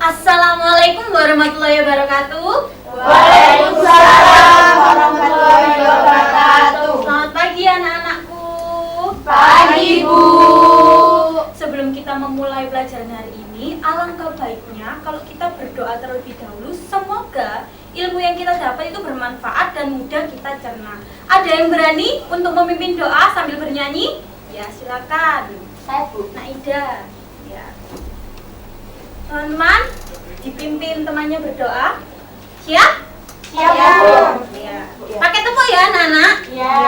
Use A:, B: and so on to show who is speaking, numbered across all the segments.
A: Assalamualaikum warahmatullahi wabarakatuh.
B: Waalaikumsalam warahmatullahi wabarakatuh.
A: Selamat pagi anak-anakku.
B: Pagi, Bu.
A: Sebelum kita memulai pelajaran hari ini, alangkah baiknya kalau kita berdoa terlebih dahulu. Semoga ilmu yang kita dapat itu bermanfaat dan mudah kita cerna. Ada yang berani untuk memimpin doa sambil bernyanyi? Ya, silakan.
B: Saya, Bu.
A: Naida. Ya. Teman-teman, dipimpin temannya berdoa. Siap?
B: Siap, Bu.
A: Ya. Pakai tepuk ya, anak-anak.
B: Ya.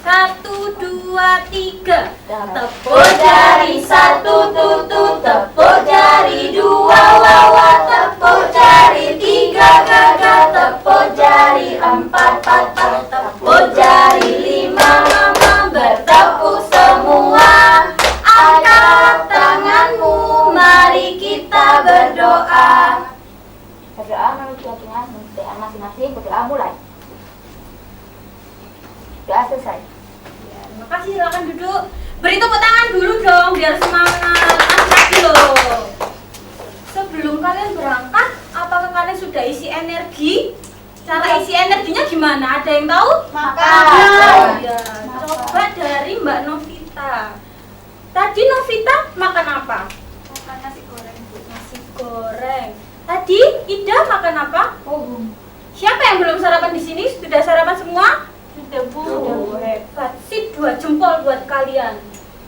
A: 1, 2, 3.
B: Tepuk jari 1 tutu, tepuk jari 2 wawa, tepuk jari 3 gaga, tepuk jari 4 patah, tepuk jari 5 mama, bertepuk semua. Angkat tanganmu, mari kita berdoa. Berdoa menurut keyakinan masing-masing, berdoa mulai. Doa selesai.
A: Ya, terima kasih, silakan duduk. Beri tepuk tangan dulu dong biar semangat. Angkat kaki loh. Sebelum kalian berangkat, apakah kalian sudah isi energi? Cara isi energinya gimana? Ada yang tahu?
B: Makan.
A: Ya, coba dari Mbak Novita. Tadi Novita makan apa?
B: Makan nasi goreng, Bu.
A: Nasi goreng. Tadi Ida makan apa?
B: Oh,
A: Siapa yang belum sarapan di sini? Sudah sarapan semua?
B: sudah, Bu.
A: Oh, hebat. Sip, 2 jempol buat kalian.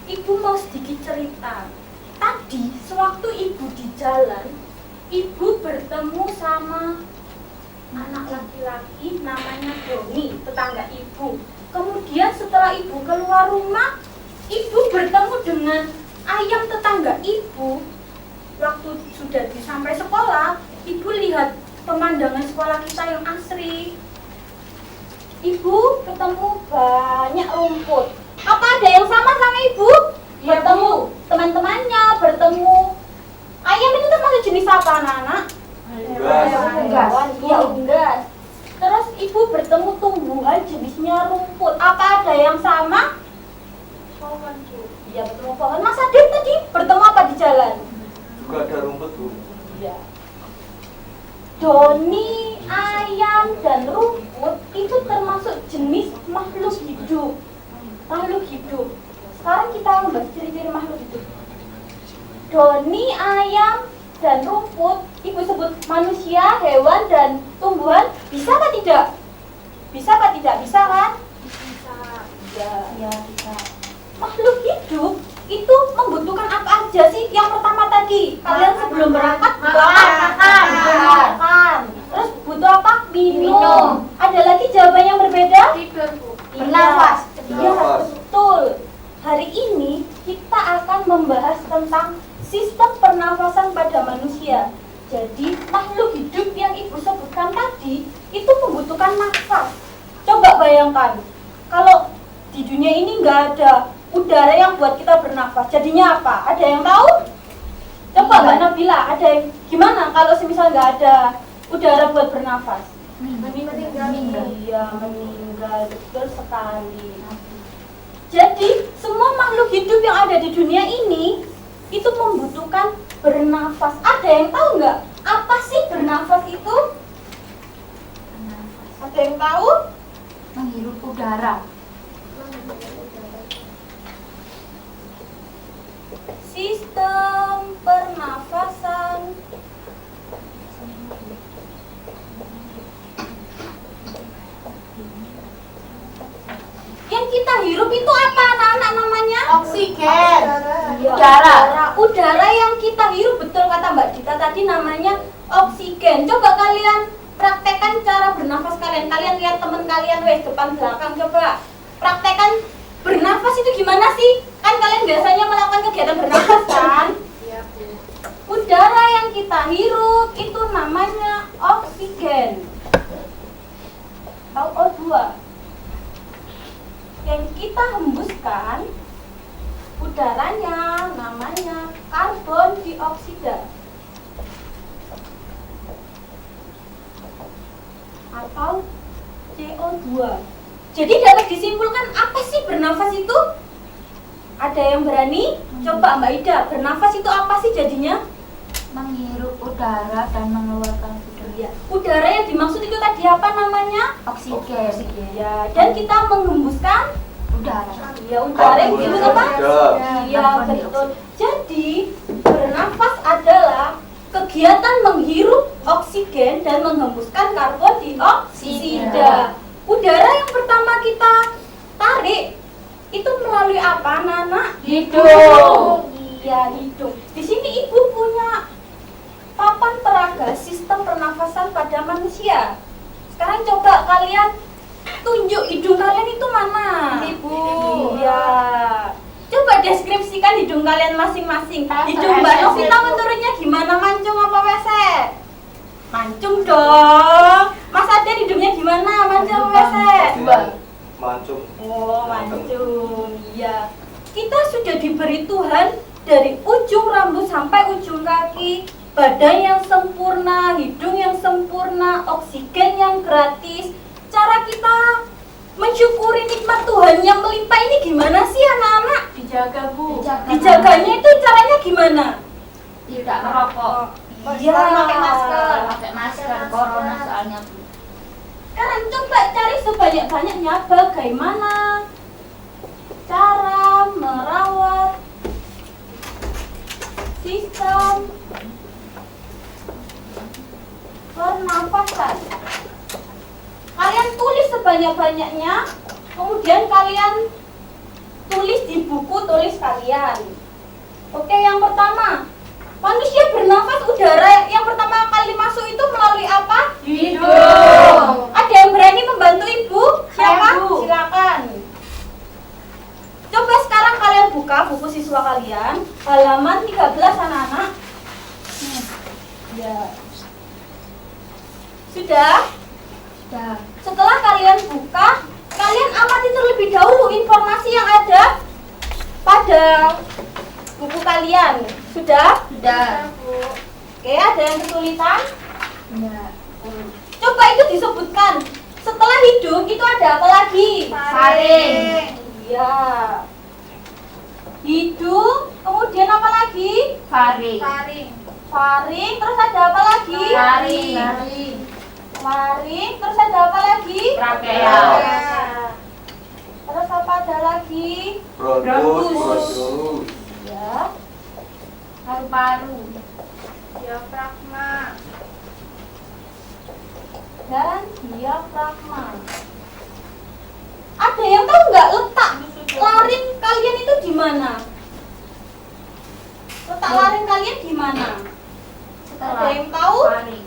A: Ibu mau sedikit cerita. Tadi sewaktu ibu di jalan, ibu bertemu sama anak laki-laki namanya Doni, tetangga ibu. Kemudian setelah ibu keluar rumah, ibu bertemu dengan ayam tetangga ibu. Waktu sudah sampai sekolah, ibu lihat pemandangan sekolah kita yang asri. Ibu ketemu banyak rumput. Apa ada yang sama ibu?
B: Iya,
A: Bertemu teman-temannya, bertemu ayam itu termasuk jenis apa, anak-anak?
B: Unggas.
A: Iya, unggas. Terus ibu bertemu tumbuhan jenisnya rumput. Apa ada yang sama?
B: Pohon, Bu.
A: Iya, bertemu pohon. Mas Adit tadi bertemu apa di jalan?
C: Juga ada rumput, Bu.
A: Iya. Doni, ayam, dan rumput itu termasuk jenis makhluk hidup. Makhluk hidup. Sekarang kita membahas ciri-ciri makhluk hidup. Doni, ayam, dan rumput, ibu sebut manusia, hewan, dan tumbuhan. Bisa apa tidak? Bisa apa tidak? Bisa kan?
B: Bisa.
A: Ya, bisa. Makhluk hidup itu membutuhkan apa aja sih? Yang pertama tadi, kalian sebelum berangkat butuh apa? Makan. Terus butuh apa? Minum. Ada lagi jawaban yang berbeda?
B: Tidur, Bu.
A: Bernafas. Iya,
C: Bernafas.
A: betul. Hari ini kita akan membahas tentang sistem pernafasan pada manusia. Jadi makhluk hidup yang ibu sebutkan tadi itu membutuhkan nafas. Coba bayangkan, kalau di dunia ini nggak ada udara yang buat kita bernafas, jadinya apa? Ada yang tahu? Coba Mbak Nabila, ada yang gimana kalau semisal nggak ada udara buat bernafas?
B: Meninggal.
A: Iya, meninggal, betul sekali. Jadi semua makhluk hidup yang ada di dunia ini itu membutuhkan bernafas. Ada yang tahu nggak apa sih bernafas itu? Ada yang tahu?
B: Menghirup udara.
A: Sistem pernafasan yang kita hirup itu apa anak-anak namanya?
B: Oksigen.
A: Iya,
B: Udara.
A: Udara yang kita hirup, betul kata Mbak Dita tadi, namanya oksigen. Coba kalian praktekkan cara bernafas kalian. Kalian lihat teman kalian depan belakang, coba praktekkan bernafas itu gimana sih? Kan kalian biasanya melakukan kegiatan bernafas kan?
B: Iya, Bu.
A: Udara yang kita hirup itu namanya oksigen atau O2. Yang kita hembuskan udaranya namanya karbon dioksida atau CO2. Jadi dapat disimpulkan apa sih bernafas itu? Ada yang berani? Coba Mbak Ida, bernafas itu apa sih jadinya?
B: Menghirup udara dan mengeluarkan udara.
A: Iya. Udara yang dimaksud itu tadi apa namanya?
B: Oksigen.
A: Ya, dan kita menghembuskan
B: Udara.
A: ya udara yang
C: Karbon
A: itu apa?
C: dioksida.
A: Iya, betul. Jadi, bernafas adalah kegiatan menghirup oksigen dan menghembuskan karbon dioksida. Udara yang pertama kita tarik itu melalui apa, Nana?
B: Hidung.
A: Iya, hidung. Di sini Ibu punya papan peraga sistem pernafasan pada manusia. Sekarang coba kalian tunjuk hidung kalian itu mana?
B: Ini, Bu.
A: Iya. Coba deskripsikan hidung kalian masing-masing.
B: Apa
A: Hidung Mbak
B: WC,
A: Novita
B: Bu?
A: menurutnya gimana? Mancung apa WC? Mancung dong. Mas Aden hidungnya gimana? Mancung apa WC?
C: Mancung.
A: Oh, mancung. Iya. Kita sudah diberi Tuhan dari ujung rambut sampai ujung kaki, badan yang sempurna, hidung yang sempurna, oksigen yang gratis. Cara kita mensyukuri nikmat Tuhan yang melimpah ini gimana sih anak-anak?
B: Dijaga, Bu.
A: Dijaganya itu caranya gimana?
B: Tidak merokok.
A: Iya.
B: Pakai masker corona soalnya, Bu.
A: Sekarang coba cari sebanyak-banyaknya bagaimana cara merawat sistem pernafasan. Kalian tulis sebanyak-banyaknya, kemudian kalian tulis di buku tulis kalian. Oke, yang pertama, manusia bernafas udara yang pertama kali masuk itu melalui apa?
B: Hidung.
A: Ada yang berani membantu Ibu? Siapa?
B: Saya, Bu.
A: Silakan. Coba sekarang kalian buka buku siswa kalian, halaman 13 anak-anak. Ya. Sudah?
B: Sudah.
A: Setelah kalian buka, kalian amati terlebih dahulu informasi yang ada pada buku kalian. Sudah?
B: Sudah.
A: Oke, ada yang kesulitan?
B: Enggak.
A: Coba itu disebutkan. Setelah hidung itu ada apa lagi?
B: Faring.
A: Iya. Hidung, kemudian apa lagi?
B: Faring.
A: Faring, terus ada apa lagi?
B: Faring.
A: Faring, terus ada apa lagi?
B: Trakea.
A: Terus apa ada lagi?
C: Bronkus.
B: Bronkus.
A: Ya.
B: Paru-paru.
A: Dan diafragma. Ada yang tahu nggak letak laring kalian itu di mana? Letak laring kalian di mana? Ada yang tahu?
B: Faring.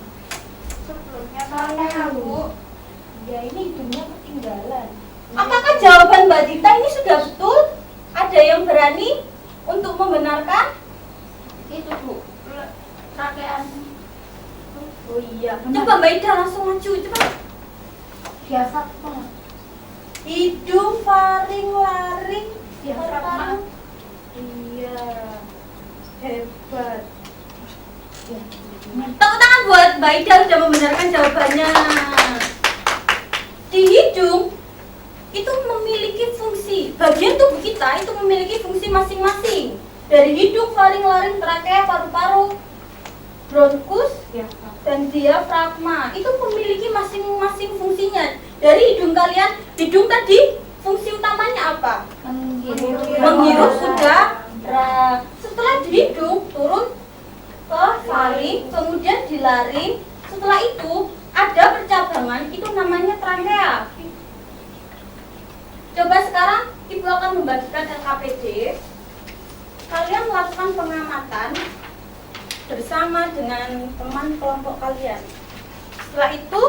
A: Ya ini hidungnya ketinggalan. Apakah jawaban Mbak Dita ini sudah betul? Ada yang berani untuk membenarkan?
B: Itu, Bu. Trakean.
A: Oh iya. Coba Mbak Ida langsung maju cepat.
B: Biasa, Bu.
A: Hidung, faring, laring,
B: Diafragma.
A: paru-paru. Iya. Hebat. Tepuk tangan buat Mbak Ida sudah membenarkan jawabannya. Di hidung itu memiliki fungsi, bagian tubuh kita itu memiliki fungsi masing-masing. Dari hidung, faring, laring, trakea, paru-paru, bronkus, dan diafragma itu memiliki masing-masing fungsinya. Dari hidung kalian, hidung tadi fungsi utamanya apa? Menghirup udara. Setelah di hidung turun ke faring, kemudian di laring. Setelah itu ada percabangan, itu namanya trakea. Coba sekarang Ibu akan membagikan LKPD. Kalian melakukan pengamatan bersama dengan teman kelompok kalian. Setelah itu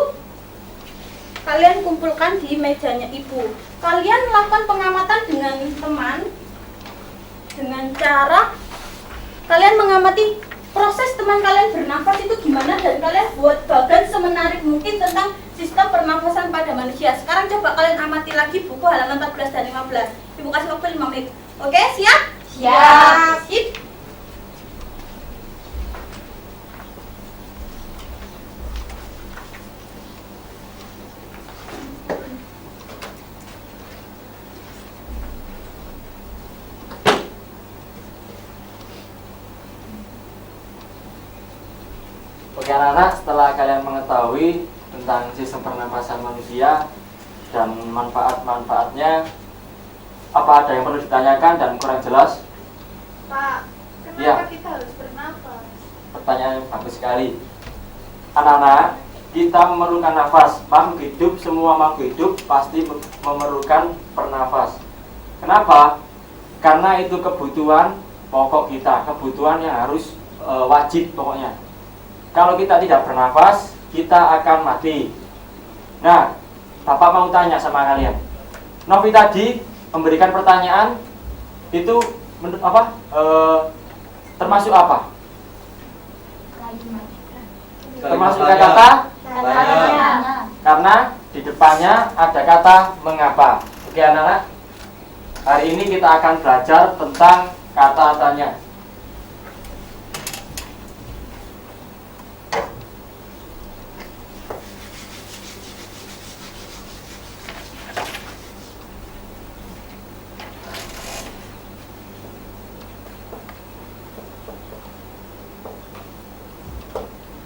A: kalian kumpulkan di mejanya Ibu. Kalian melakukan pengamatan dengan teman dengan cara kalian mengamati proses teman kalian bernafas itu gimana, dan kalian buat bagan semenarik mungkin tentang sistem pernafasan pada manusia. Sekarang coba kalian amati lagi buku halaman 14 dan 15. Ibu kasih waktu 5 menit. Oke, siap?
B: Siap.
A: Sip.
D: Oke anak-anak, setelah kalian mengetahui tentang sistem pernapasan manusia dan manfaat-manfaatnya, apa ada yang perlu ditanyakan dan kurang jelas?
E: Pak, kenapa
D: Iya.
E: kita harus bernafas?
D: Pertanyaan yang bagus sekali. Anak-anak, kita memerlukan nafas. Makhluk hidup, semua makhluk hidup pasti memerlukan bernafas. Kenapa? Karena itu kebutuhan pokok kita, kebutuhan yang harus wajib pokoknya. Kalau kita tidak bernafas, kita akan mati. Nah, Bapak mau tanya sama kalian. Novi tadi memberikan pertanyaan itu termasuk apa? Termasuk kata-kata
C: Banyak.
D: karena di depannya ada kata mengapa. Oke anak-anak, hari ini kita akan belajar tentang kata tanya.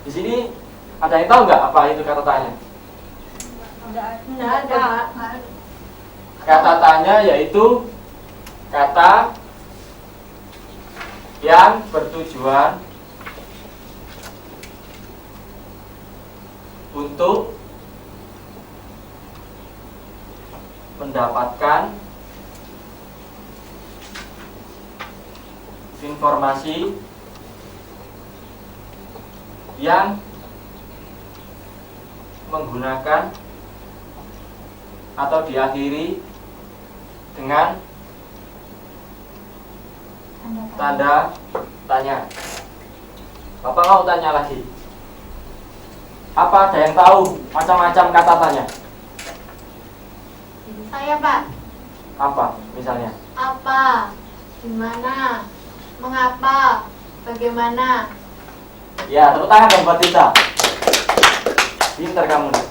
D: Di sini ada yang tahu nggak apa itu kata tanya?
A: Enggak ada, Pak.
D: Kata tanya yaitu kata yang bertujuan untuk mendapatkan informasi yang menggunakan atau diakhiri dengan tanda tanya. Bapak mau tanya lagi. Apa ada yang tahu macam-macam kata tanya?
E: Saya, Pak.
D: Apa misalnya?
E: Apa? Gimana? Mengapa? Bagaimana?
D: Ya, tepuk tangan dong buat Tita. Pintar kamu nih.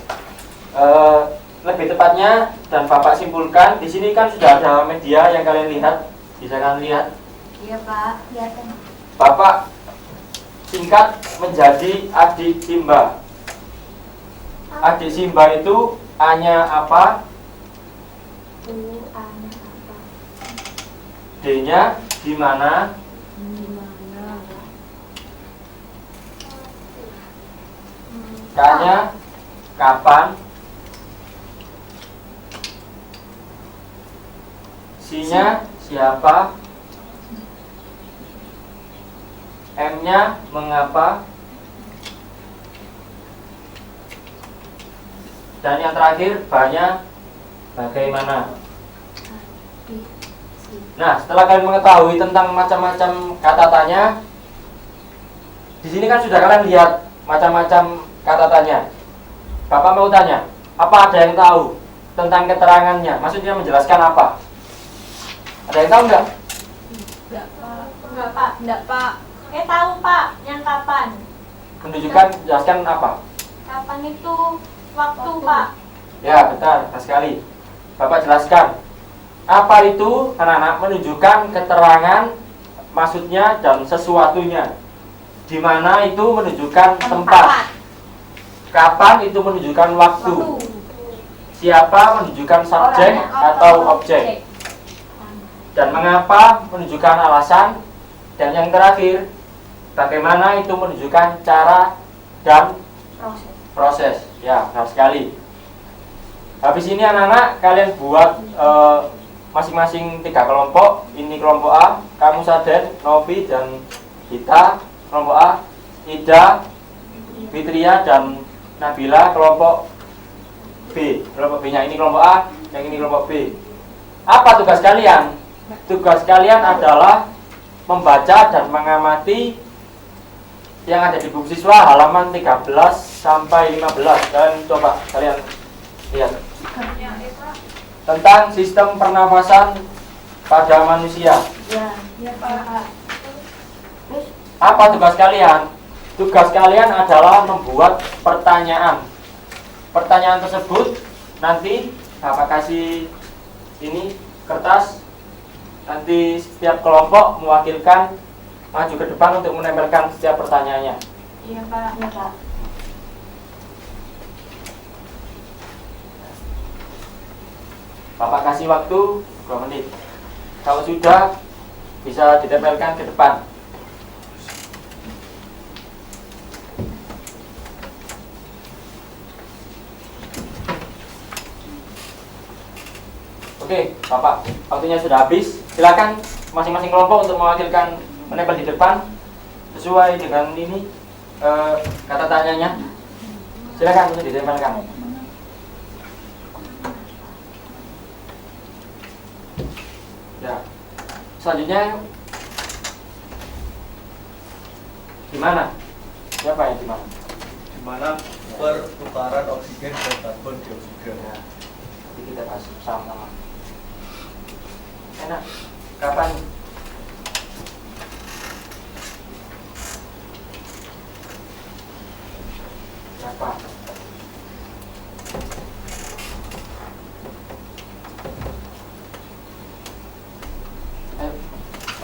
D: Lebih tepatnya dan Bapak simpulkan, di sini kan sudah ada media yang kalian lihat, bisa kalian lihat.
E: Iya, Pak.
D: Bapak singkat menjadi adik Simba. Adik Simba itu A-nya apa? D-nya di mana? K-nya kapan? C-nya siapa? M-nya mengapa? Dan yang terakhir B-nya bagaimana? Nah, setelah kalian mengetahui tentang macam-macam kata tanya, di sini kan sudah kalian lihat macam-macam kata tanya. Bapak mau tanya, apa ada yang tahu tentang keterangannya? Maksudnya menjelaskan apa? Ada yang tahu nggak?
A: Enggak, Pak. Enggak, Pak. Tahu, Pak. Yang kapan?
D: Menunjukkan, menjelaskan apa?
A: Kapan itu waktu, Pak.
D: Ya, betul, betul sekali. Bapak jelaskan. Apa itu, anak-anak? Menunjukkan keterangan, maksudnya dan sesuatunya. Di mana itu menunjukkan tempat. Kapan itu menunjukkan waktu. Siapa menunjukkan subjek atau objek. Dan mengapa menunjukkan alasan. Dan yang terakhir, bagaimana itu menunjukkan cara dan proses. Ya, benar sekali. Habis ini anak-anak kalian buat masing-masing 3 kelompok. Ini kelompok A, kamu Saden, Novi dan Gita. Kelompok A, Ida, Fitria dan Nabila. Kelompok B, kelompok B-nya ini kelompok A, yang ini kelompok B. Apa tugas kalian? Tugas kalian adalah membaca dan mengamati yang ada di buku siswa halaman 13 sampai 15. Dan coba kalian lihat tentang sistem pernafasan pada manusia.
A: Ya, Pak.
D: Apa tugas kalian? Tugas kalian adalah membuat pertanyaan. Pertanyaan tersebut nanti Bapak kasih ini kertas. Nanti setiap kelompok mewakilkan maju ke depan untuk menempelkan setiap pertanyaannya.
E: Iya, Pak.
C: Iya, Pak.
D: Bapak kasih waktu 2 menit. Kalau sudah, bisa ditempelkan ke depan. Oke, Bapak, waktunya sudah habis. Silakan masing-masing kelompok untuk mewakilkan menempel di depan sesuai dengan ini kata tanyanya. Silakan untuk ditempelkan. Ya, selanjutnya gimana? Siapa yang gimana?
F: Di mana pertukaran oksigen dan karbon dioksida.
D: Ya, nanti kita bahas sama-sama. Enak. Kapan? Siapa?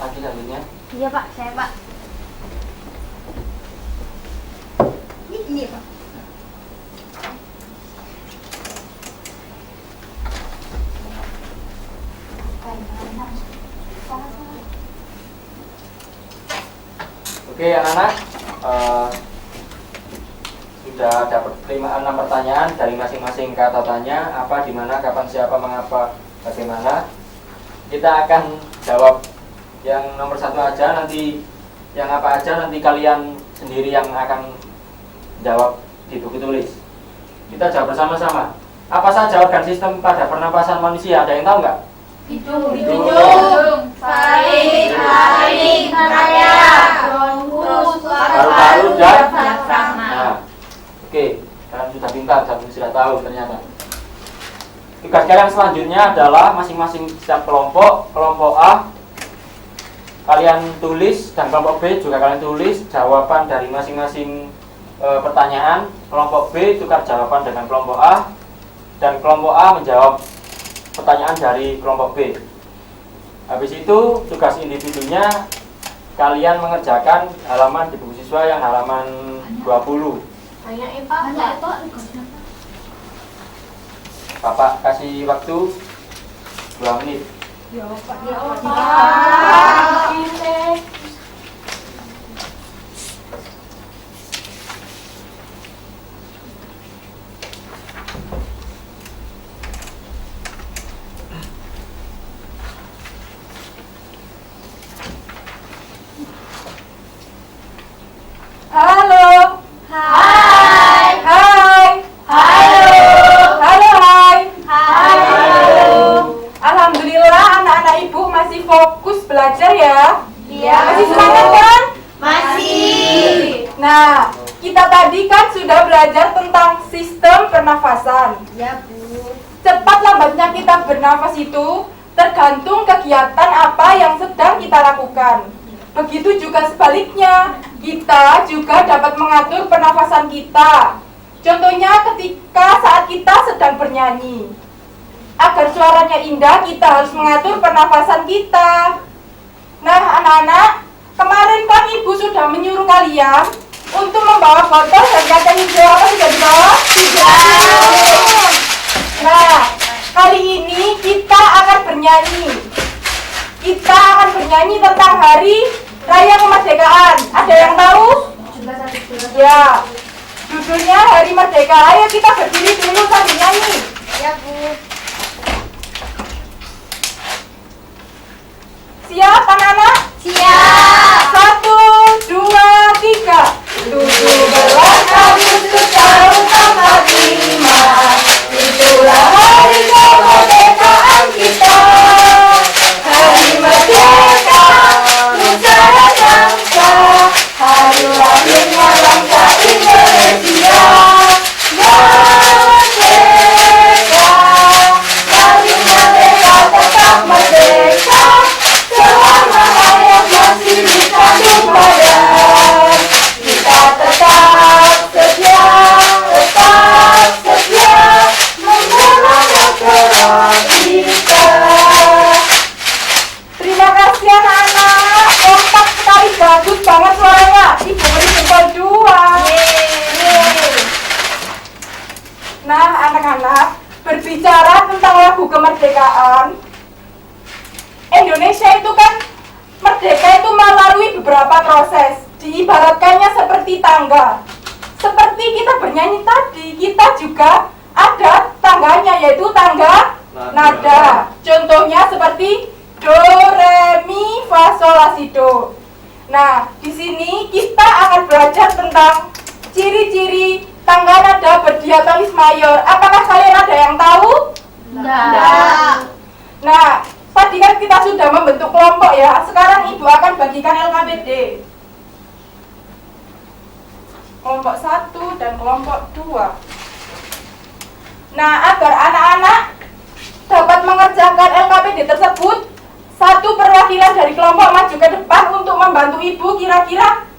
D: Lagi selanjutnya.
C: Iya, Pak. Saya, Pak. Ini, Pak.
D: Oke, anak-anak, sudah dapat 6 pertanyaan dari masing-masing kata tanya. Apa, di mana, kapan, siapa, mengapa, bagaimana. Kita akan jawab yang nomor 1 aja, nanti yang apa aja nanti kalian sendiri yang akan jawab di buku tulis. Kita jawab bersama-sama. Apa saja organ sistem pada pernapasan manusia? Ada yang tahu nggak?
E: Hidung, faring, raya, bronkus,
D: Paru-paru dan
B: diafragma.
D: Nah, oke, kalian sudah pintar dan sudah tahu ternyata. Tugas kalian selanjutnya adalah masing-masing setiap kelompok A kalian tulis dan kelompok B juga kalian tulis jawaban dari masing-masing pertanyaan. Kelompok B tukar jawaban dengan kelompok A dan kelompok A menjawab pertanyaan dari kelompok B. Habis itu tugas individunya kalian mengerjakan halaman di buku siswa yang halaman 20.
E: Banyak, Pak.
D: Bapak kasih waktu 2 menit.
E: Ya, Pak.
A: Halo.
E: Hai.
A: Hai.
E: Halo.
A: Halo, hai.
E: Halo.
A: Alhamdulillah anak-anak ibu masih fokus belajar ya.
E: Iya.
A: Masih semangat kan?
E: Masih.
A: Nah, kita tadi kan sudah belajar tentang sistem pernafasan.
E: Ya, Bu.
A: Cepat lambatnya kita bernafas itu tergantung kegiatan apa yang sedang kita lakukan. Begitu juga sebaliknya, kita juga dapat mengatur pernafasan kita. Contohnya ketika saat kita sedang bernyanyi. Agar suaranya indah, kita harus mengatur pernafasan kita. Nah, anak-anak, kemarin kan ibu sudah menyuruh kalian untuk membawa botol dan kaca hijau. Apa sudah dibawa? Sudah. Nah, kali ini kita akan bernyanyi. Kita akan bernyanyi tentang Hari Raya Kemerdekaan. Ada yang tahu? Ya. Judulnya Hari Merdeka. Ayo kita berdiri dulu sambil nyanyi.
E: Ya, Bu.
A: Siap anak-anak?
E: Siap.
A: 1, 2, 3. 17 Agustus tahun 45. Itulah hari kemerdekaan kita. Hari merdeka, nusa dan bangsa. Hari lahirnya bangsa Indonesia. Merdeka, hari merdeka tetap merdeka. Selama
G: kemerdekaan, Indonesia itu kan merdeka itu melalui beberapa proses. Diibaratkannya seperti tangga. Seperti kita bernyanyi tadi, kita juga ada tangganya, yaitu tangga nada. Contohnya seperti do, re, mi, fa, sol, la, si, do. Nah, di sini kita akan belajar tentang ciri-ciri tangga nada berdiatonis mayor. Apakah kalian ada yang tahu?
B: Enggak.
G: Nah, tadi kan kita sudah membentuk kelompok ya. Sekarang Ibu akan bagikan LKPD. Kelompok 1 dan kelompok 2. Nah, agar anak-anak dapat mengerjakan LKPD tersebut, satu perwakilan dari kelompok maju ke depan untuk membantu Ibu. Kira-kira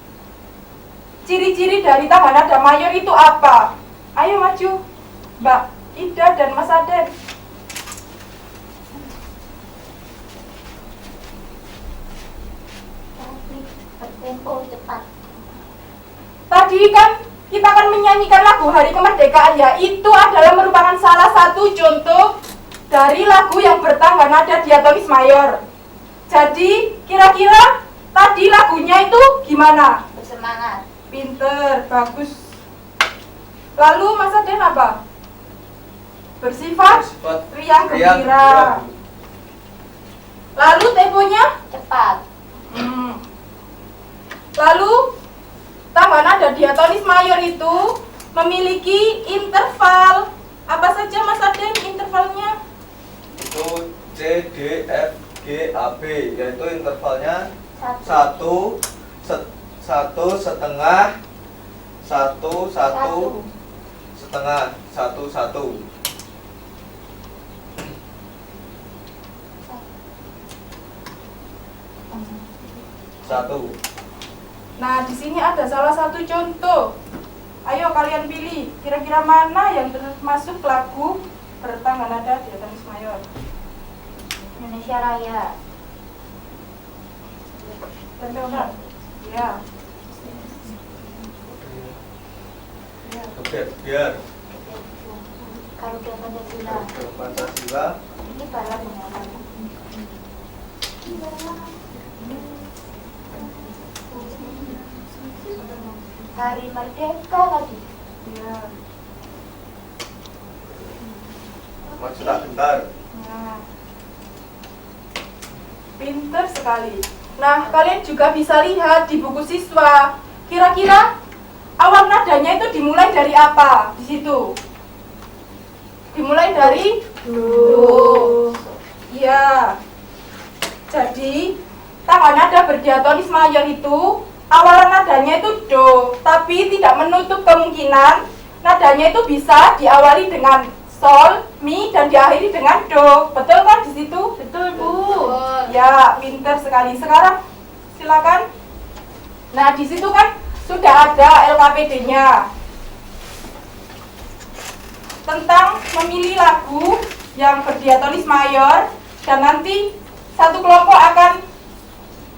G: ciri-ciri dari tangga nada mayor itu apa? Ayo maju, Mbak Ida dan Mas Aden.
E: Bertempo cepat.
G: Tadi kan kita akan menyanyikan lagu Hari Kemerdekaan ya. Itu adalah merupakan salah satu contoh dari lagu yang bertangga nada diatonis mayor. Jadi kira-kira tadi lagunya itu gimana?
E: Bersemangat.
G: Pinter, bagus. Lalu Mas Aden apa? Bersifat riang gembira. Lalu temponya?
E: Cepat.
G: Lalu tangga nada diatonis mayor itu memiliki interval. Apa saja Mas Aden intervalnya?
F: Itu C, D, F, G, A, B, yaitu intervalnya
E: Satu.
F: satu setengah, satu setengah, satu.
G: Nah, di sini ada salah satu contoh. Ayo kalian pilih, kira-kira mana yang termasuk lagu bertangga nada diatonis mayor?
E: Indonesia Raya.
G: Contohnya? Ya.
F: Biar
E: Garuda Pancasila.
F: Pancasila.
E: Ini balas dengan Hari Merdeka tadi.
G: Ya.
F: Maju tak bentar.
G: Nah. Pinter sekali. Nah, kalian juga bisa lihat di buku siswa. Kira-kira awal nadanya itu dimulai dari apa di situ? Dimulai dari do. Iya. Jadi, tangga nada berdiatonis mayor itu awalan nadanya itu do, tapi tidak menutup kemungkinan nadanya itu bisa diawali dengan sol, mi, dan diakhiri dengan do. Betul kan di situ? Betul, Bu. Ya, pinter sekali. Sekarang silakan. Nah, di situ kan sudah ada LKPD-nya tentang memilih lagu yang berdiatonis mayor, dan nanti satu kelompok akan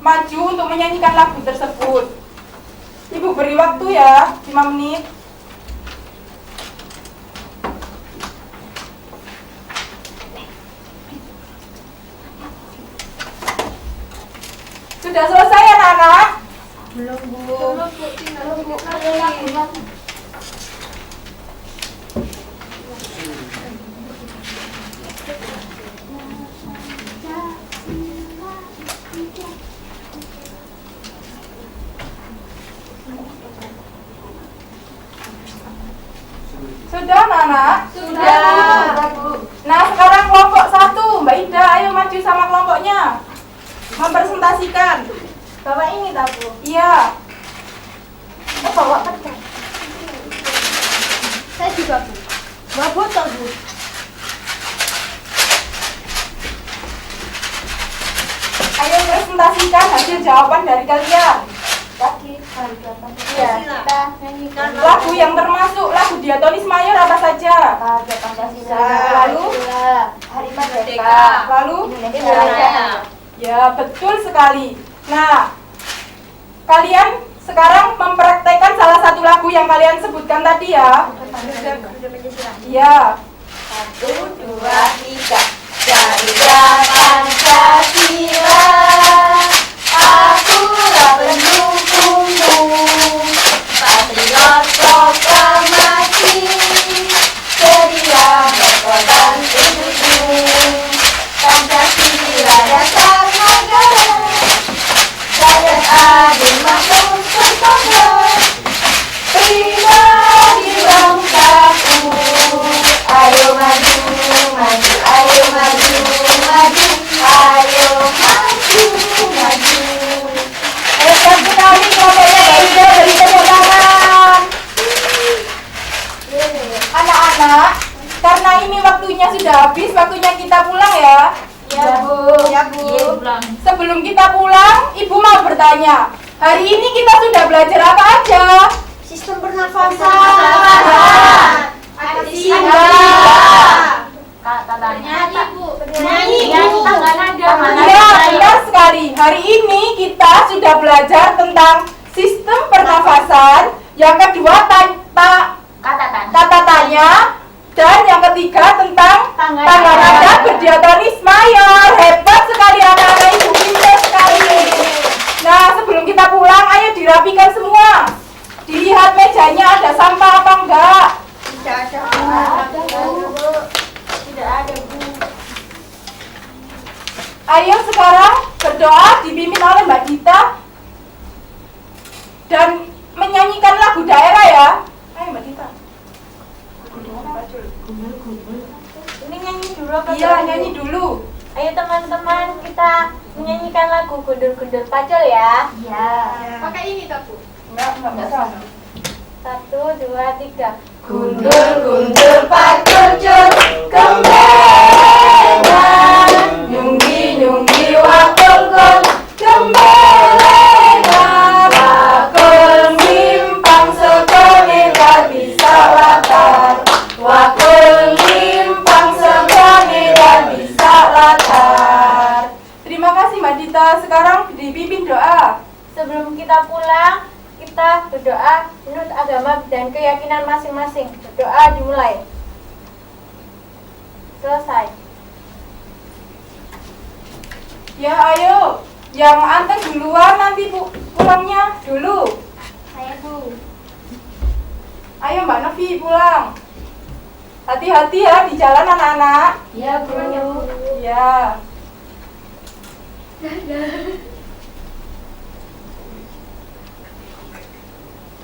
G: maju untuk menyanyikan lagu tersebut. Ibu beri waktu ya, 5 menit. Sudah selesai anak-anak?
E: Belum, Bu. Lagunya.
G: Sudah anak-anak?
E: Sudah.
G: Nah, sekarang kelompok 1, Mbak Ida, ayo maju sama kelompoknya. Mempresentasikan.
E: Bawa ini tak, Bu?
G: Iya.
E: Bawa pedang. Saya juga, Bu. Bawa botol, Bu.
G: Ayo presentasikan hasil jawaban dari kalian.
E: Tadi harga Pancasila.
G: Iya.
E: Kita nyanyikan
G: Lagu yang termasuk lagu diatonis mayor apa saja?
E: harga Pancasila.
G: Lalu?
E: Hari Merdeka.
G: Lalu?
E: Indonesia Raya.
G: Ya, betul sekali. Nah, kalian sekarang mempraktekkan salah satu lagu yang kalian sebutkan tadi ya.
E: Garuda Pancasila.
G: Iya.
E: 1, 2, 3. Garuda Pancasila, akulah pendukungmu. Patriot proklamasi, sedia berkorban untukmu. Pancasila dasar negara, rakyat adil makmur sejahtera. Pribadi bangsaku, ayo maju, maju, ayo maju, maju, ayo maju, maju.
G: Hebat sekali kelompoknya Garuda, beri tepuk tangan. Anak-anak, karena ini waktunya sudah habis, waktunya kita pulang ya.
E: Ya Bu, ya Bu.
B: Iya, pulang.
G: Sebelum kita pulang, Ibu mau bertanya, hari ini kita sudah belajar apa aja?
E: Sistem pernafasan. Aksi
B: Katanya Bu.
E: Nyanyi,
B: Iya,
E: Bu.
B: tangan ada mana?
G: Ya, benar sekali. Hari ini kita sudah belajar tentang sistem pernafasan. Yang kedua, kata tanya. Dan yang ketiga tentang
E: Tangan
G: nada berdiatonis mayor. Hebat sekali anak-anak, Ibu, pintar sekali. Nah, sebelum kita pulang, ayo dirapikan semua. Dilihat mejanya ada sampah apa enggak.
E: Tidak ada.
A: Tidak ada, Bu.
G: Ayo sekarang berdoa dipimpin oleh Mbak Dita dan menyanyikan lagu daerah ya. Ayo Mbak Dita.
A: Ini nyanyi dulu apa?
G: Iya,
A: dulu?
G: nyanyi dulu.
A: Ayo teman-teman, kita menyanyikan lagu Gundur-gundur pacul ya.
E: Ya.
G: Pakai ini tak Bu? Enggak sama.
A: 1, 2, 3.
G: Gundur-gundur pacul cul gembelengan, nyunggi-nyunggi wakul kul gembelengan, wakul ngimpang sekone tak bisa latar, wakul ngimpang sekone tak bisa latar. Terima kasih Mbak Dita, sekarang dipimpin doa.
A: Sebelum kita pulang, kita berdoa menurut agama dan keyakinan masing-masing. Berdoa dimulai. Selesai.
G: Ya ayo, yang anteng duluan nanti Bu pulangnya dulu.
E: Saya Bu.
G: Ayo Mbak Novi pulang. Hati-hati ya di jalan anak-anak.
E: Ya Bu.
G: Ya.